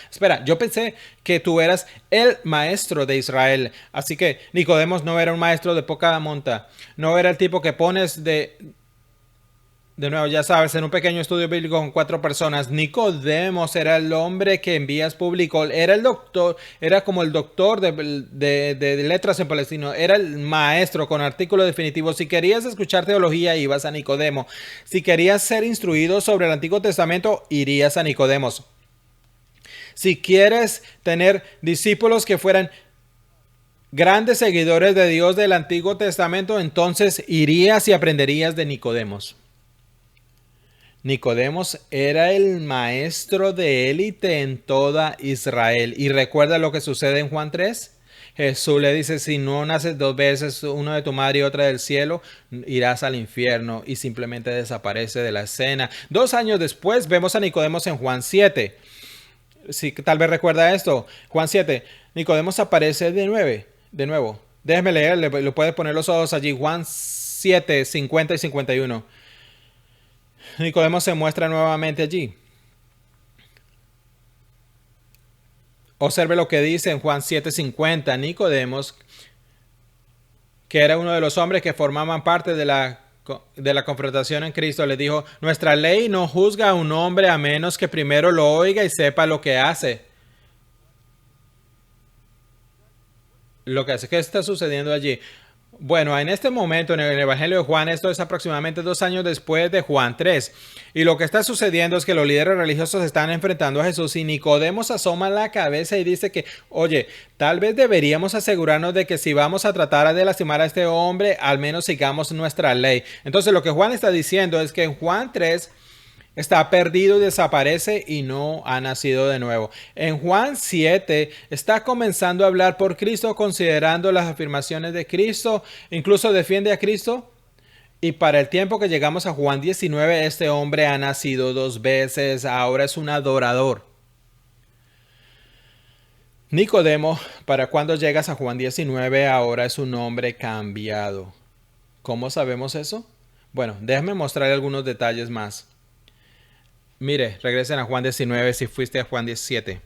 yo pensé que tú eras el maestro de Israel. Así que Nicodemos no era un maestro de poca monta, no era el tipo que pones de nuevo, ya sabes, en un pequeño estudio bíblico con 4 personas. Nicodemos era el hombre que envías público, era el doctor, era como el doctor de letras en palestino, era el maestro con artículo definitivo. Si querías escuchar teología, ibas a Nicodemo. Si querías ser instruido sobre el Antiguo Testamento, irías a Nicodemos. Si quieres tener discípulos que fueran grandes seguidores de Dios del Antiguo Testamento, entonces irías y aprenderías de Nicodemos. Nicodemos era el maestro de élite en toda Israel. Y recuerda lo que sucede en Juan 3. Jesús le dice, si no naces 2 veces, una de tu madre y otra del cielo, irás al infierno, y simplemente desaparece de la escena. 2 años después vemos a Nicodemos en Juan 7. Si tal vez recuerda esto. Juan 7. Nicodemos aparece de nuevo. Déjeme leer, le puedes poner los ojos allí. Juan 7, 50 y 51. Nicodemo se muestra nuevamente allí. Observe lo que dice en Juan 7:50. Nicodemos, que era uno de los hombres que formaban parte de la confrontación en Cristo, le dijo, nuestra ley no juzga a un hombre a menos que primero lo oiga y sepa lo que hace. ¿Qué está sucediendo allí? Bueno, en este momento en el Evangelio de Juan, esto es aproximadamente 2 años después de Juan 3. Y lo que está sucediendo es que los líderes religiosos están enfrentando a Jesús y Nicodemos asoma la cabeza y dice que, oye, tal vez deberíamos asegurarnos de que si vamos a tratar de lastimar a este hombre, al menos sigamos nuestra ley. Entonces lo que Juan está diciendo es que en Juan 3 está perdido, desaparece y no ha nacido de nuevo. En Juan 7 está comenzando a hablar por Cristo, considerando las afirmaciones de Cristo, incluso defiende a Cristo. Y para el tiempo que llegamos a Juan 19, este hombre ha nacido 2 veces, ahora es un adorador. Nicodemo, para cuando llegas a Juan 19, ahora es un hombre cambiado. ¿Cómo sabemos eso? Bueno, déjame mostrar algunos detalles más. Mire, regresen a Juan 19 si fuiste a Juan 17.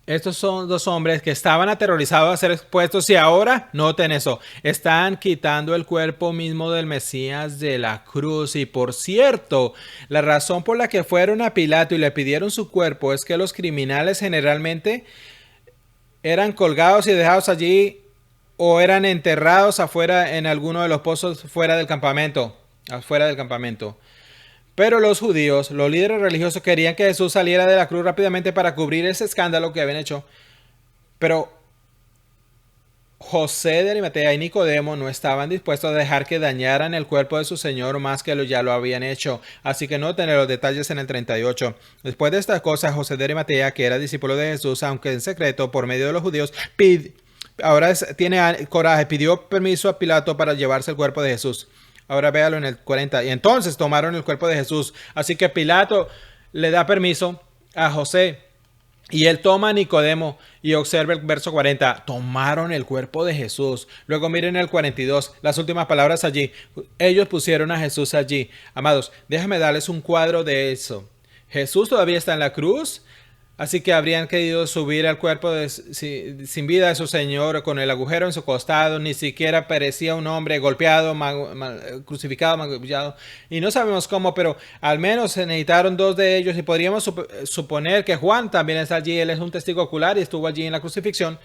Estos son 2 hombres que estaban aterrorizados a ser expuestos y ahora, noten eso, están quitando el cuerpo mismo del Mesías de la cruz. Y por cierto, la razón por la que fueron a Pilato y le pidieron su cuerpo es que los criminales generalmente eran colgados y dejados allí o eran enterrados afuera en alguno de los pozos afuera del campamento. Pero los judíos, los líderes religiosos, querían que Jesús saliera de la cruz rápidamente para cubrir ese escándalo que habían hecho. Pero José de Arimatea y Nicodemo no estaban dispuestos a dejar que dañaran el cuerpo de su Señor más que ya lo habían hecho. Así que noten los detalles en el 38. Después de estas cosas, José de Arimatea, que era discípulo de Jesús, aunque en secreto por medio de los judíos, tiene coraje, pidió permiso a Pilato para llevarse el cuerpo de Jesús. Ahora véalo en el 40. Y entonces tomaron el cuerpo de Jesús. Así que Pilato le da permiso a José Y él toma a Nicodemo y observa el verso 40. Tomaron el cuerpo de Jesús. Luego miren el 42, las últimas palabras allí. Ellos pusieron a Jesús allí. Amados, déjame darles un cuadro de eso. Jesús todavía está en la cruz. Así que habrían querido subir al cuerpo sin vida de su Señor con el agujero en su costado. Ni siquiera parecía un hombre golpeado, crucificado, magullado. Y no sabemos cómo, pero al menos se necesitaron dos de ellos. Y podríamos suponer que Juan también está allí. Él es un testigo ocular y estuvo allí en la crucifixión.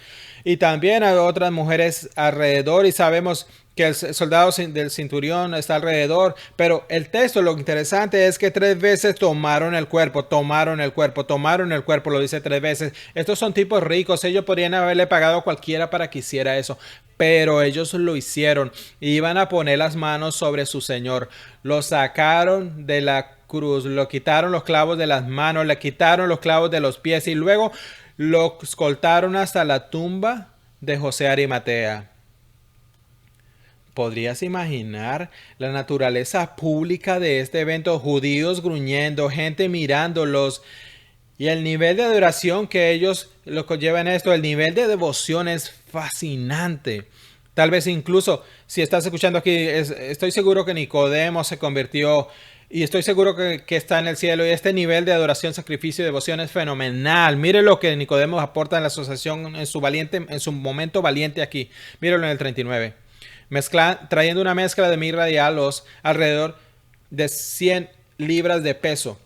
Y también hay otras mujeres alrededor. Y sabemos que el soldado del centurión está alrededor, pero el texto, lo interesante es que 3 veces tomaron el cuerpo, lo dice 3 veces. Estos son tipos ricos, ellos podrían haberle pagado a cualquiera para que hiciera eso, pero ellos lo hicieron, iban a poner las manos sobre su Señor, lo sacaron de la cruz, lo quitaron los clavos de las manos, le quitaron los clavos de los pies y luego lo escoltaron hasta la tumba de José Arimatea. ¿Podrías imaginar la naturaleza pública de este evento? Judíos gruñendo, gente mirándolos y el nivel de adoración que ellos lo conllevan esto, el nivel de devoción es fascinante. Tal vez incluso, si estás escuchando aquí, estoy seguro que Nicodemo se convirtió y estoy seguro que está en el cielo y este nivel de adoración, sacrificio y devoción es fenomenal. Mire lo que Nicodemo aporta en la asociación en su momento valiente aquí. Míralo en el 39. Trayendo una mezcla de mirra y aloes alrededor de 100 libras de peso.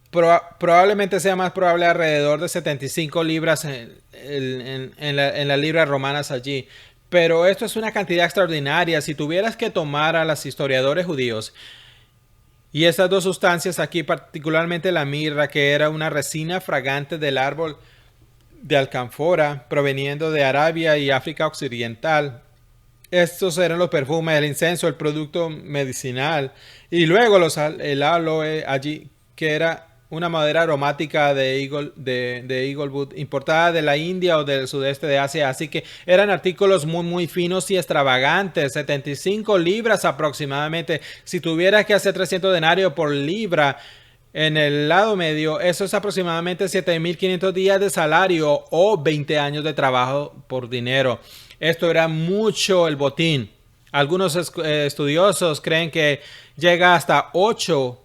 Probablemente sea más probable alrededor de 75 libras en las libras romanas allí. Pero esto es una cantidad extraordinaria. Si tuvieras que tomar a los historiadores judíos y estas dos sustancias aquí, particularmente la mirra, que era una resina fragante del árbol de alcanfora proveniendo de Arabia y África Occidental. Estos eran los perfumes, el incienso, el producto medicinal. Y luego el aloe allí, que era una madera aromática de Eaglewood, importada de la India o del sudeste de Asia. Así que eran artículos muy, muy finos y extravagantes. 75 libras aproximadamente. Si tuvieras que hacer 300 denarios por libra en el lado medio, eso es aproximadamente 7.500 días de salario o 20 años de trabajo por dinero. Esto era mucho el botín. Algunos estudiosos creen que llega hasta 80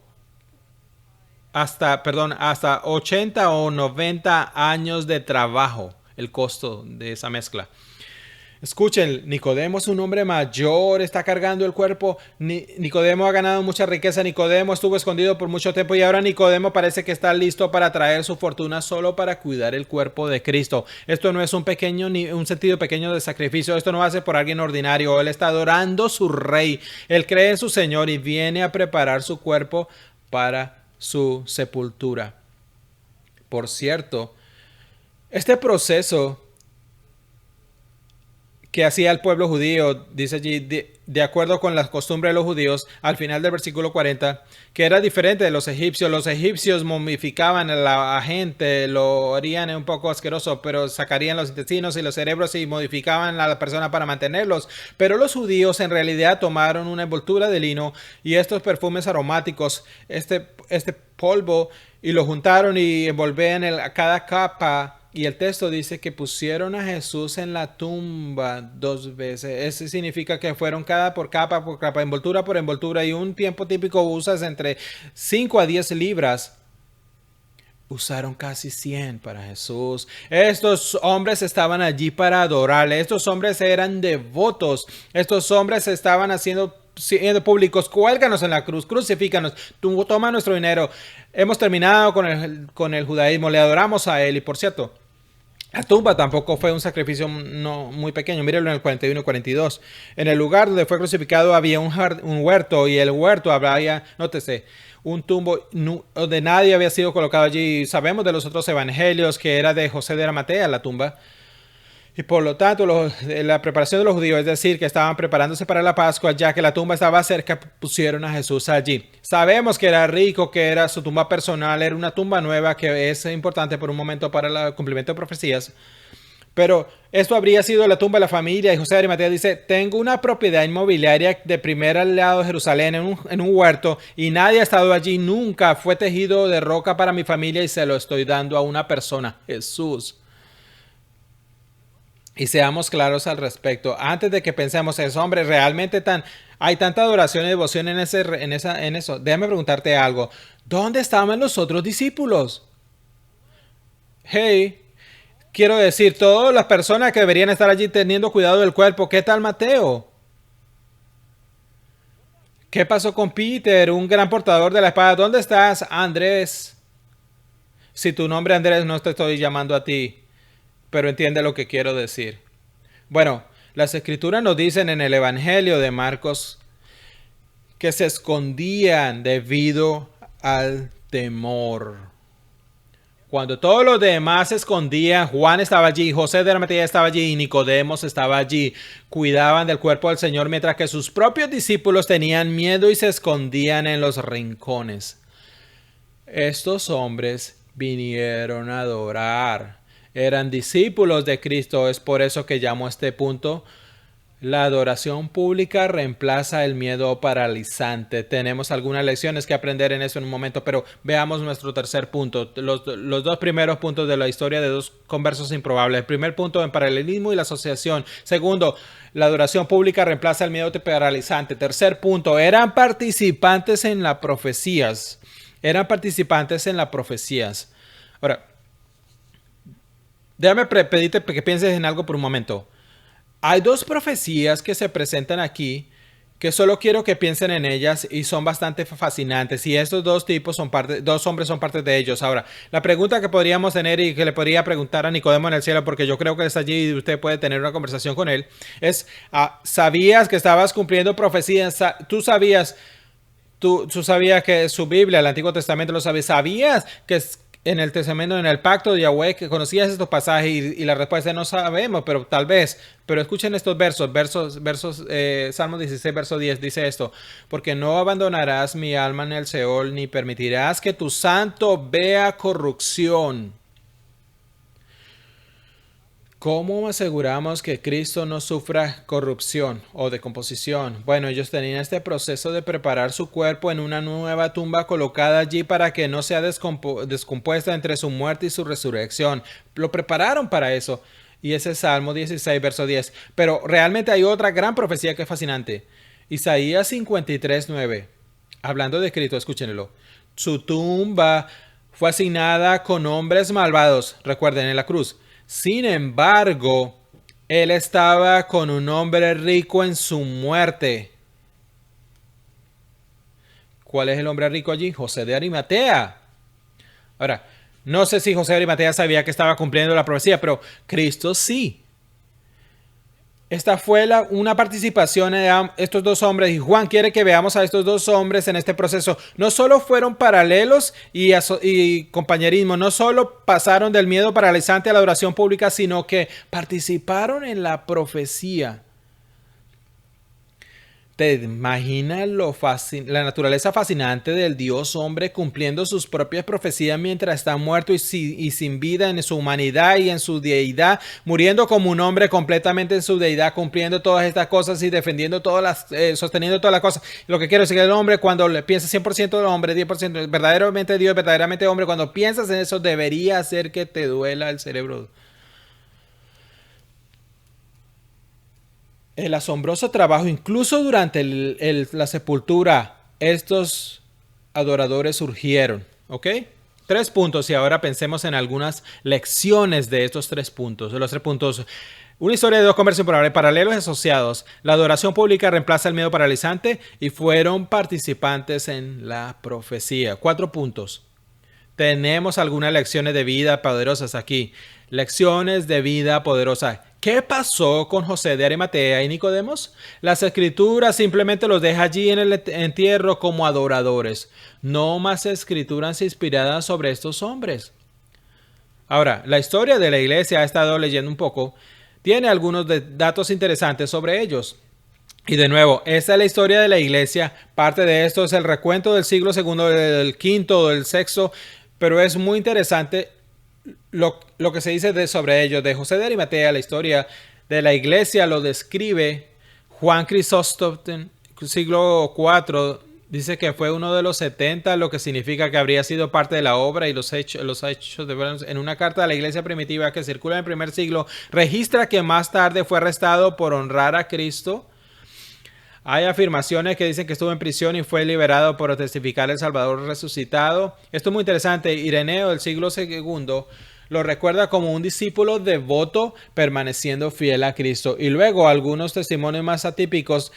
o 90 años de trabajo el costo de esa mezcla. Escuchen, Nicodemo es un hombre mayor, está cargando el cuerpo. Nicodemo ha ganado mucha riqueza. Nicodemo estuvo escondido por mucho tiempo y ahora Nicodemo parece que está listo para traer su fortuna solo para cuidar el cuerpo de Cristo. Esto no es un sentido pequeño de sacrificio. Esto no hace por alguien ordinario. Él está adorando a su rey. Él cree en su Señor y viene a preparar su cuerpo para su sepultura. Por cierto, este proceso que hacía el pueblo judío, dice allí, de acuerdo con las costumbres de los judíos, al final del versículo 40, que era diferente de los egipcios. Los egipcios momificaban a la gente, lo harían un poco asqueroso, pero sacarían los intestinos y los cerebros y modificaban a la persona para mantenerlos. Pero los judíos en realidad tomaron una envoltura de lino y estos perfumes aromáticos, este polvo, y lo juntaron y envolvían cada capa. Y el texto dice que pusieron a Jesús en la tumba 2 veces. Eso significa que fueron capa por capa, envoltura por envoltura. Y un tiempo típico usas entre 5 a 10 libras. Usaron casi 100 para Jesús. Estos hombres estaban allí para adorarle. Estos hombres eran devotos. Estos hombres estaban haciendo públicos: cuélganos en la cruz, crucifícanos, toma nuestro dinero. Hemos terminado con el judaísmo, le adoramos a él. Y por cierto, la tumba tampoco fue un sacrificio no muy pequeño. Mírenlo en el 41 y 42. En el lugar donde fue crucificado había un huerto, y el huerto había, nótese, un tumbo donde nadie había sido colocado allí. Sabemos de los otros evangelios que era de José de Arimatea la tumba. Y por lo tanto, la preparación de los judíos, es decir, que estaban preparándose para la Pascua, ya que la tumba estaba cerca, pusieron a Jesús allí. Sabemos que era rico, que era su tumba personal, era una tumba nueva, que es importante por un momento para el cumplimiento de profecías. Pero esto habría sido la tumba de la familia y José de Arimatea dice, tengo una propiedad inmobiliaria de primera al lado de Jerusalén en un huerto y nadie ha estado allí nunca. Fue tejido de roca para mi familia y se lo estoy dando a una persona, Jesús. Y seamos claros al respecto. Antes de que pensemos eso, hombre, realmente hay tanta adoración y devoción en eso. Déjame preguntarte algo. ¿Dónde estaban los otros discípulos? Hey, quiero decir, todas las personas que deberían estar allí teniendo cuidado del cuerpo. ¿Qué tal Mateo? ¿Qué pasó con Peter, un gran portador de la espada? ¿Dónde estás, Andrés? Si tu nombre Andrés, no te estoy llamando a ti, pero entiende lo que quiero decir. Bueno, las escrituras nos dicen en el Evangelio de Marcos que se escondían debido al temor. Cuando todos los demás se escondían, Juan estaba allí, José de Arimatea estaba allí y Nicodemos estaba allí. Cuidaban del cuerpo del Señor mientras que sus propios discípulos tenían miedo y se escondían en los rincones. Estos hombres vinieron a adorar. Eran discípulos de Cristo. Es por eso que llamo a este punto: la adoración pública reemplaza el miedo paralizante. Tenemos algunas lecciones que aprender en eso en un momento, pero veamos nuestro tercer punto. Los dos primeros puntos de la historia de dos conversos improbables. El primer punto en paralelismo y la asociación. Segundo, la adoración pública reemplaza el miedo paralizante. Tercer punto, eran participantes en las profecías. Ahora, déjame pedirte que pienses en algo por un momento. Hay dos profecías que se presentan aquí que solo quiero que piensen en ellas y son bastante fascinantes. Y estos dos tipos dos hombres son parte de ellos. Ahora, la pregunta que podríamos tener y que le podría preguntar a Nicodemo en el cielo, porque yo creo que está allí y usted puede tener una conversación con él, es, ¿sabías que estabas cumpliendo profecías? ¿Tú sabías que su Biblia, el Antiguo Testamento lo sabías? ¿Sabías que en el testamento, en el pacto de Yahweh, que conocías estos pasajes? Y la respuesta es no sabemos, pero tal vez. Pero escuchen estos Salmo 16, verso 10 dice esto: porque no abandonarás mi alma en el Seol, ni permitirás que tu santo vea corrupción. ¿Cómo aseguramos que Cristo no sufra corrupción o decomposición? Bueno, ellos tenían este proceso de preparar su cuerpo en una nueva tumba colocada allí para que no sea descompuesta entre su muerte y su resurrección. Lo prepararon para eso. Y ese es Salmo 16, verso 10. Pero realmente hay otra gran profecía que es fascinante. Isaías 53, 9. Hablando de Cristo, escúchenlo. Su tumba fue asignada con hombres malvados. Recuerden, en la cruz. Sin embargo, él estaba con un hombre rico en su muerte. ¿Cuál es el hombre rico allí? José de Arimatea. Ahora, no sé si José de Arimatea sabía que estaba cumpliendo la profecía, pero Cristo sí. Esta fue una participación de estos dos hombres, y Juan quiere que veamos a estos dos hombres en este proceso. No solo fueron paralelos y compañerismo, no solo pasaron del miedo paralizante a la adoración pública, sino que participaron en la profecía. ¿Te imaginas la naturaleza fascinante del Dios hombre cumpliendo sus propias profecías mientras está muerto y sin vida en su humanidad y en su deidad, muriendo como un hombre completamente en su deidad, cumpliendo todas estas cosas y defendiendo sosteniendo todas las cosas? Lo que quiero decir es que el hombre, cuando le piensa 100% del hombre, 10% verdaderamente Dios, verdaderamente hombre, cuando piensas en eso debería hacer que te duela el cerebro. El asombroso trabajo, incluso durante la sepultura, estos adoradores surgieron, ¿ok? 3 puntos, y ahora pensemos en algunas lecciones de estos 3 puntos. De los 3 puntos, una historia de dos conversos paralelos y asociados. La adoración pública reemplaza el miedo paralizante y fueron participantes en la profecía. 4 puntos. Tenemos algunas lecciones de vida poderosas aquí. Lecciones de vida poderosa. ¿Qué pasó con José de Arimatea y Nicodemos? Las escrituras simplemente los deja allí en el entierro como adoradores. No más escrituras inspiradas sobre estos hombres. Ahora, la historia de la iglesia, he estado leyendo un poco, tiene algunos datos interesantes sobre ellos. Y de nuevo, esta es la historia de la iglesia. Parte de esto es el recuento del siglo II, del V, del VI, pero es muy interesante lo que se dice sobre ellos. De José de Arimatea, la historia de la iglesia lo describe Juan Crisóstomo, siglo IV. Dice que fue uno de los 70, lo que significa que habría sido parte de la obra, y los hechos en una carta a la iglesia primitiva que circula en el primer siglo, registra que más tarde fue arrestado por honrar a Cristo. Hay afirmaciones que dicen que estuvo en prisión y fue liberado por testificar el Salvador resucitado. Esto es muy interesante. Ireneo del siglo II lo recuerda como un discípulo devoto permaneciendo fiel a Cristo. Y luego algunos testimonios más atípicos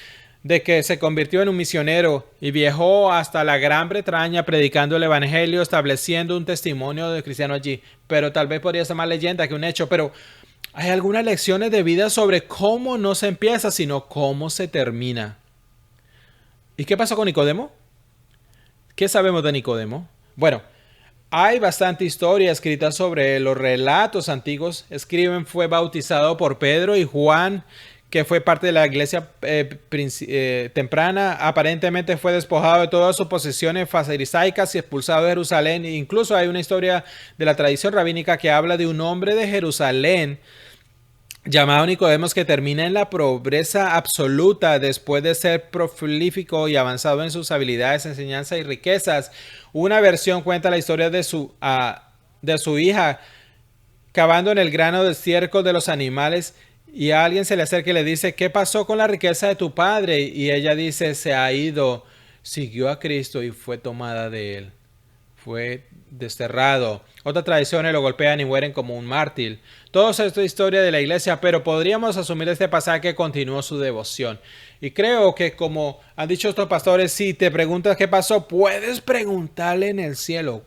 de que se convirtió en un misionero y viajó hasta la Gran Bretaña predicando el evangelio, estableciendo un testimonio de cristiano allí. Pero tal vez podría ser más leyenda que un hecho. Pero hay algunas lecciones de vida sobre cómo no se empieza, sino cómo se termina. ¿Y qué pasó con Nicodemo? ¿Qué sabemos de Nicodemo? Bueno, hay bastante historia escrita sobre él. Los relatos antiguos escriben fue bautizado por Pedro y Juan, que fue parte de la iglesia temprana. Aparentemente fue despojado de todas sus posesiones farisaicas y expulsado de Jerusalén. E incluso hay una historia de la tradición rabínica que habla de un hombre de Jerusalén llamado Nicodemo, que termina en la pobreza absoluta después de ser prolífico y avanzado en sus habilidades, enseñanza y riquezas. Una versión cuenta la historia de su hija cavando en el grano de estiércol de los animales, y a alguien se le acerca y le dice: ¿qué pasó con la riqueza de tu padre? Y ella dice: se ha ido, siguió a Cristo y fue tomada de él. Fue desterrado. Otras tradiciones lo golpean y mueren como un mártir. Todo esto es historia de la iglesia, pero podríamos asumir este pasaje que continuó su devoción. Y creo que, como han dicho estos pastores, si te preguntas qué pasó, puedes preguntarle en el cielo.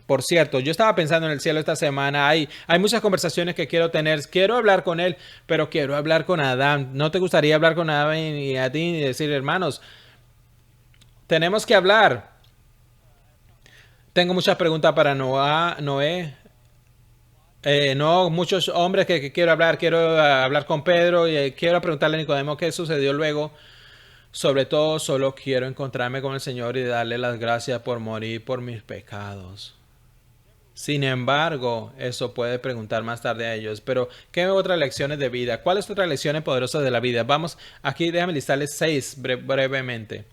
Por cierto, yo estaba pensando en el cielo esta semana. Hay muchas conversaciones que quiero tener. Quiero hablar con él, pero quiero hablar con Adán. ¿No te gustaría hablar con Adán y a ti y decir: hermanos, tenemos que hablar? Tengo muchas preguntas para Noé. No, muchos hombres que quiero hablar. Quiero hablar con Pedro y quiero preguntarle a Nicodemo qué sucedió luego. Sobre todo, solo quiero encontrarme con el Señor y darle las gracias por morir por mis pecados. Sin embargo, eso puede preguntar más tarde a ellos. Pero, ¿qué otras lecciones de vida? ¿Cuáles otras lecciones poderosas de la vida? Vamos, aquí déjame listarles 6 brevemente.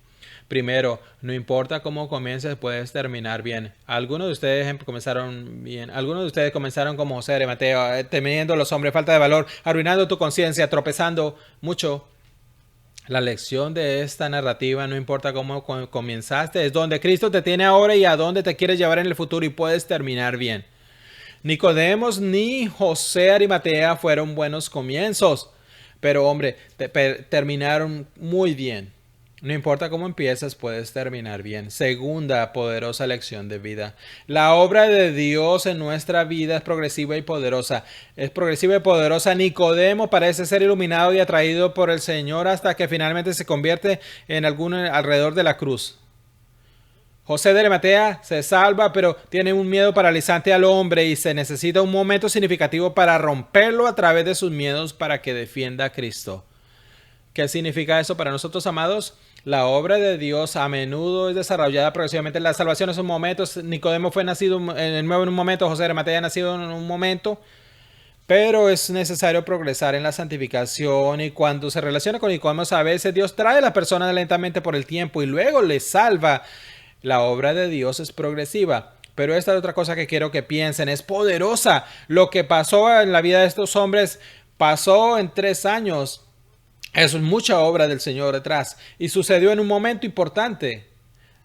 Primero, no importa cómo comiences, puedes terminar bien. Algunos de ustedes comenzaron bien. Algunos de ustedes comenzaron como José de Arimatea, temiendo a los hombres, falta de valor, arruinando tu conciencia, tropezando mucho. La lección de esta narrativa, no importa cómo comenzaste, es donde Cristo te tiene ahora y a dónde te quiere llevar en el futuro, y puedes terminar bien. Nicodemos ni José de Arimatea fueron buenos comienzos, pero hombre, terminaron muy bien. No importa cómo empiezas, puedes terminar bien. Segunda poderosa lección de vida. La obra de Dios en nuestra vida es progresiva y poderosa. Es progresiva y poderosa. Nicodemo parece ser iluminado y atraído por el Señor hasta que finalmente se convierte en alguno alrededor de la cruz. José de Arimatea se salva, pero tiene un miedo paralizante al hombre y se necesita un momento significativo para romperlo a través de sus miedos para que defienda a Cristo. ¿Qué significa eso para nosotros, amados? La obra de Dios a menudo es desarrollada progresivamente. La salvación es un momento. Nicodemo fue nacido nuevo en un momento. José de Arimatea ha nacido en un momento. Pero es necesario progresar en la santificación. Y cuando se relaciona con Nicodemo, a veces Dios trae a la persona lentamente por el tiempo y luego le salva. La obra de Dios es progresiva. Pero esta es otra cosa que quiero que piensen. Es poderosa. Lo que pasó en la vida de estos hombres pasó en 3 años. Es mucha obra del Señor detrás y sucedió en un momento importante.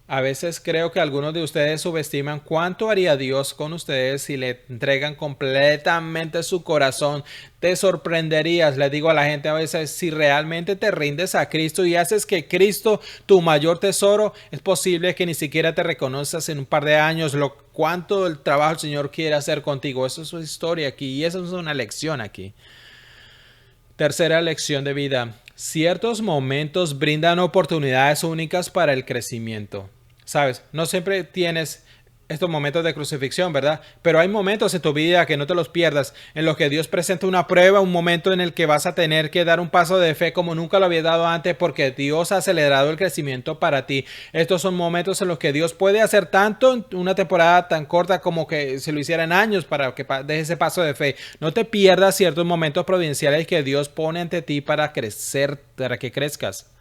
A veces creo que algunos de ustedes subestiman cuánto haría Dios con ustedes si le entregan completamente su corazón. Te sorprenderías, le digo a la gente a veces, si realmente te rindes a Cristo y haces que Cristo tu mayor tesoro, es posible que ni siquiera te reconozcas en un par de años cuánto el trabajo el Señor quiere hacer contigo. Eso es su historia aquí y eso es una lección aquí. Tercera lección de vida. Ciertos momentos brindan oportunidades únicas para el crecimiento. Sabes, no siempre tienes estos momentos de crucifixión, ¿verdad? Pero hay momentos en tu vida que no te los pierdas, en los que Dios presenta una prueba, un momento en el que vas a tener que dar un paso de fe como nunca lo había dado antes, porque Dios ha acelerado el crecimiento para ti. Estos son momentos en los que Dios puede hacer tanto en una temporada tan corta como que se lo hiciera en años para que des ese paso de fe. No te pierdas ciertos momentos providenciales que Dios pone ante ti para crecer, para que crezcas.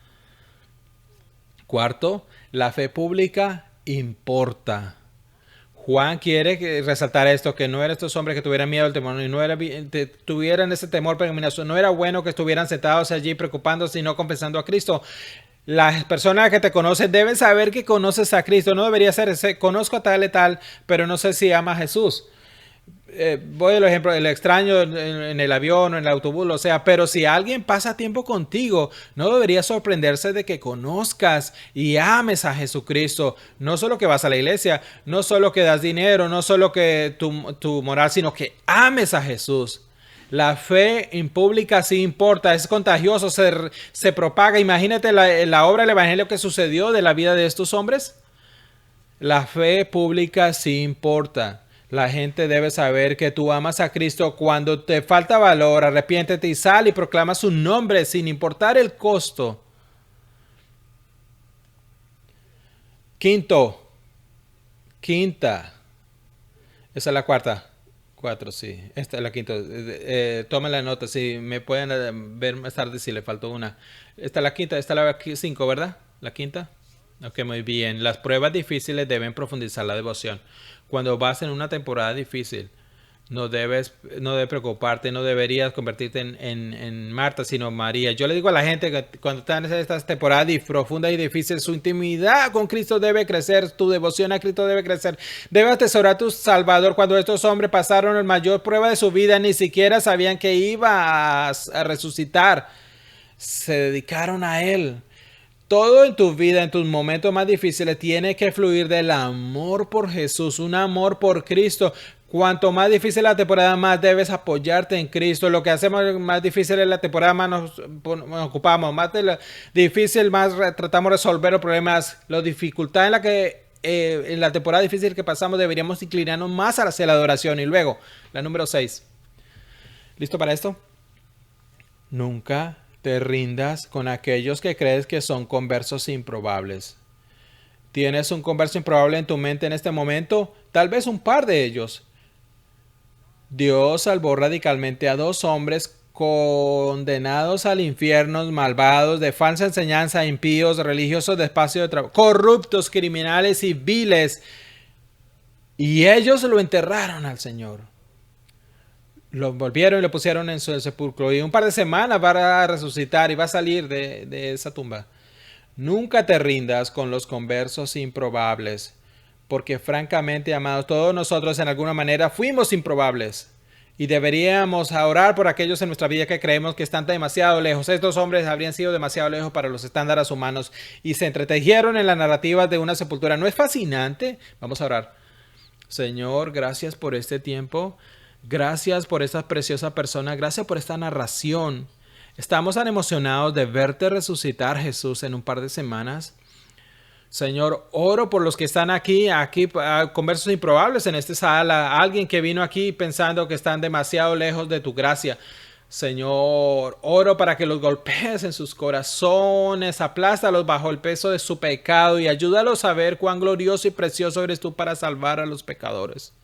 Cuarto, la fe pública importa. Juan quiere resaltar esto, que no eran estos hombres que tuvieran miedo al temor, y no tuvieran ese temor peregrinazo. No era bueno que estuvieran sentados allí preocupándose y no confesando a Cristo. Las personas que te conocen deben saber que conoces a Cristo. No debería ser ese, conozco a tal y tal, pero no sé si ama a Jesús. Voy al ejemplo, el extraño en el avión o en el autobús, o sea, pero si alguien pasa tiempo contigo, no debería sorprenderse de que conozcas y ames a Jesucristo. No solo que vas a la iglesia, no solo que das dinero, no solo que tu moral, sino que ames a Jesús. La fe en pública sí importa, es contagioso, se propaga. Imagínate la obra del evangelio que sucedió de la vida de estos hombres. La fe pública sí importa. La gente debe saber que tú amas a Cristo. Cuando te falta valor, arrepiéntete y sal y proclama su nombre sin importar el costo. Quinta. Esa es la cuarta. 4, sí. Esta es la quinta. Tomen la nota. Si me pueden ver más tarde si le faltó una. Esta es la quinta. Esta es la 5, ¿verdad? La quinta. Ok, muy bien. Las pruebas difíciles deben profundizar la devoción. Cuando vas en una temporada difícil, no debes preocuparte, no deberías convertirte en Marta, sino María. Yo le digo a la gente que cuando están en estas temporadas profundas y difíciles, su intimidad con Cristo debe crecer, tu devoción a Cristo debe crecer. Debes atesorar a tu Salvador. Cuando estos hombres pasaron la mayor prueba de su vida, ni siquiera sabían que iba a resucitar. Se dedicaron a Él. Todo en tu vida, en tus momentos más difíciles, tiene que fluir del amor por Jesús, un amor por Cristo. Cuanto más difícil la temporada, más debes apoyarte en Cristo. Lo que hacemos más difícil en la temporada, más nos ocupamos. Más difícil, más tratamos de resolver los problemas. La dificultad en la temporada difícil que pasamos, deberíamos inclinarnos más hacia la adoración. Y luego, la número 6. ¿Listo para esto? Nunca te rindas con aquellos que crees que son conversos improbables. ¿Tienes un converso improbable en tu mente en este momento? Tal vez un par de ellos. Dios salvó radicalmente a 2 hombres condenados al infierno, malvados, de falsa enseñanza, impíos, religiosos de espacio de trabajo, corruptos, criminales y viles. Y ellos lo enterraron al Señor. Lo envolvieron y lo pusieron en su sepulcro. Y un par de semanas va a resucitar y va a salir de esa tumba. Nunca te rindas con los conversos improbables. Porque francamente, amados, todos nosotros en alguna manera fuimos improbables. Y deberíamos orar por aquellos en nuestra vida que creemos que están demasiado lejos. Estos hombres habrían sido demasiado lejos para los estándares humanos. Y se entretejieron en la narrativa de una sepultura. ¿No es fascinante? Vamos a orar. Señor, gracias por este tiempo. Gracias por esta preciosa persona. Gracias por esta narración. Estamos tan emocionados de verte resucitar, Jesús, en un par de semanas. Señor, oro por los que están aquí conversos improbables en esta sala. Alguien que vino aquí pensando que están demasiado lejos de tu gracia. Señor, oro para que los golpees en sus corazones, aplástalos bajo el peso de su pecado y ayúdalos a ver cuán glorioso y precioso eres tú para salvar a los pecadores.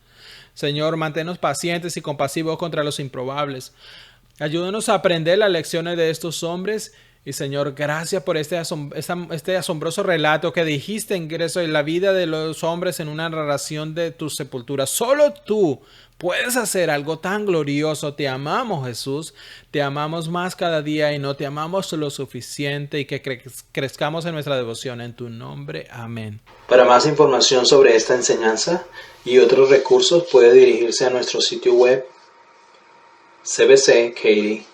Señor, manténnos pacientes y compasivos contra los improbables. Ayúdanos a aprender las lecciones de estos hombres. Y Señor, gracias por este asombroso relato que dijiste en la vida de los hombres en una narración de tu sepultura. Solo tú puedes hacer algo tan glorioso. Te amamos, Jesús. Te amamos más cada día y no te amamos lo suficiente, y que crezcamos en nuestra devoción. En tu nombre, amén.
Para más información sobre esta enseñanza y otros recursos, puede dirigirse a nuestro sitio web cbckaty.org.